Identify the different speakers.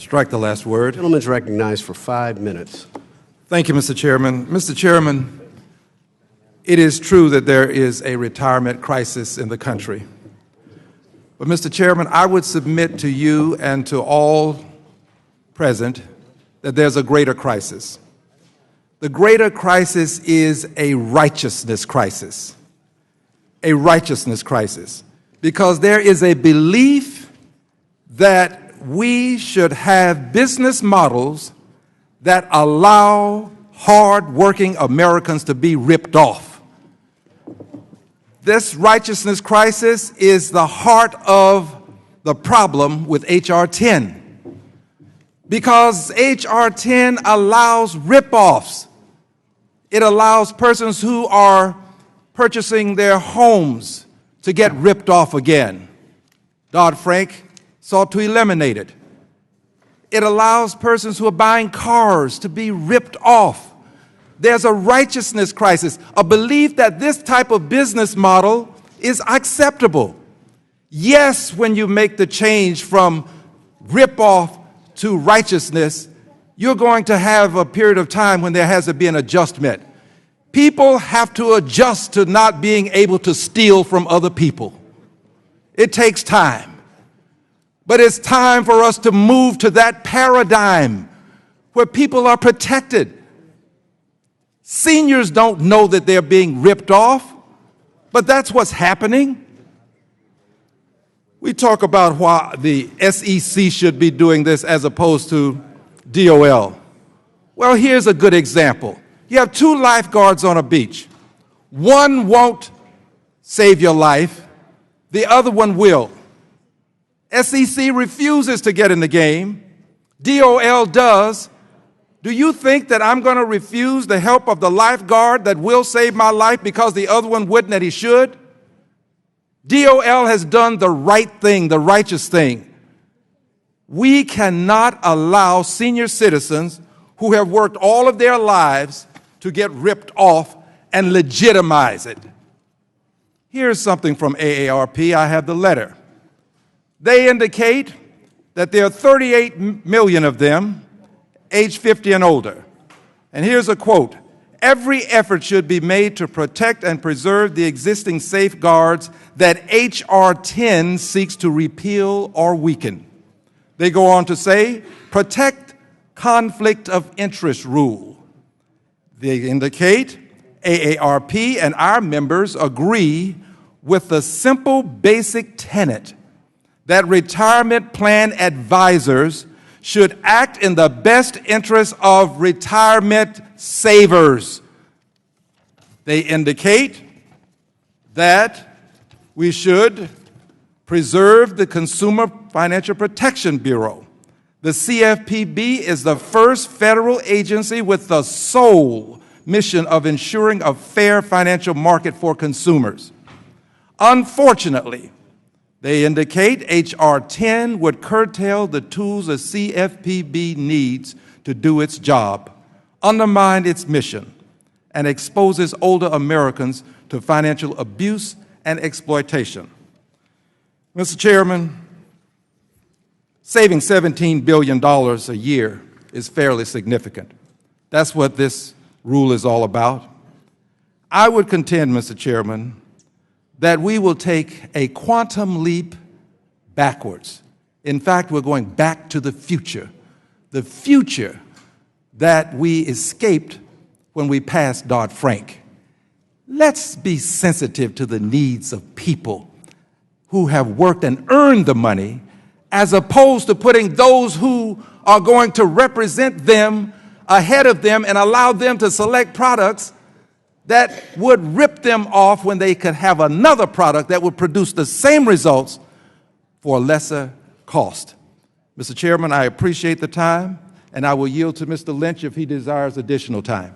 Speaker 1: Strike the last word.
Speaker 2: Gentleman's recognized for 5 minutes.
Speaker 1: Thank you, Mr. Chairman. Mr. Chairman, it is true that there is a retirement crisis in the country. But, Mr. Chairman, I would submit to you and to all present that there's a greater crisis. The greater crisis is a righteousness crisis. A righteousness crisis. Because there is a belief that we should have business models that allow hard-working Americans to be ripped off. This righteousness crisis is the heart of the problem with H.R. 10. Because H.R. 10 allows rip-offs. It allows persons who are purchasing their homes to get ripped off again. Dodd-Frank sought to eliminate it. It allows persons who are buying cars to be ripped off. There's a righteousness crisis, a belief that this type of business model is acceptable. Yes, when you make the change from rip-off to righteousness, you're going to have a period of time when there has to be an adjustment. People have to adjust to not being able to steal from other people. It takes time. But it's time for us to move to that paradigm where people are protected. Seniors don't know that they're being ripped off, but that's what's happening. We talk about why the SEC should be doing this as opposed to DOL. Well, here's a good example. You have 2 lifeguards on a beach. One won't save your life, the other one will. SEC refuses to get in the game. DOL does. Do you think that I'm going to refuse the help of the lifeguard that will save my life because the other one wouldn't that he should? DOL has done the right thing, the righteous thing. We cannot allow senior citizens who have worked all of their lives to get ripped off and legitimize it. Here's something from AARP. I have the letter. They indicate that there are 38 million of them, age 50 and older. And here's a quote. Every effort should be made to protect and preserve the existing safeguards that H.R. 10 seeks to repeal or weaken. They go on to say, protect conflict of interest rule. They indicate AARP and our members agree with the simple basic tenet that retirement plan advisors should act in the best interest of retirement savers. They indicate that we should preserve the Consumer Financial Protection Bureau. The CFPB is the first federal agency with the sole mission of ensuring a fair financial market for consumers. Unfortunately, they indicate H.R. 10 would curtail the tools the CFPB needs to do its job, undermine its mission, and exposes older Americans to financial abuse and exploitation. Mr. Chairman, saving $17 billion a year is fairly significant. That's what this rule is all about. I would contend, Mr. Chairman, that we will take a quantum leap backwards. In fact, we're going back to the future that we escaped when we passed Dodd-Frank. Let's be sensitive to the needs of people who have worked and earned the money, as opposed to putting those who are going to represent them ahead of them and allow them to select products that would rip them off when they could have another product that would produce the same results for a lesser cost. Mr. Chairman, I appreciate the time, and I will yield to Mr. Lynch if he desires additional time.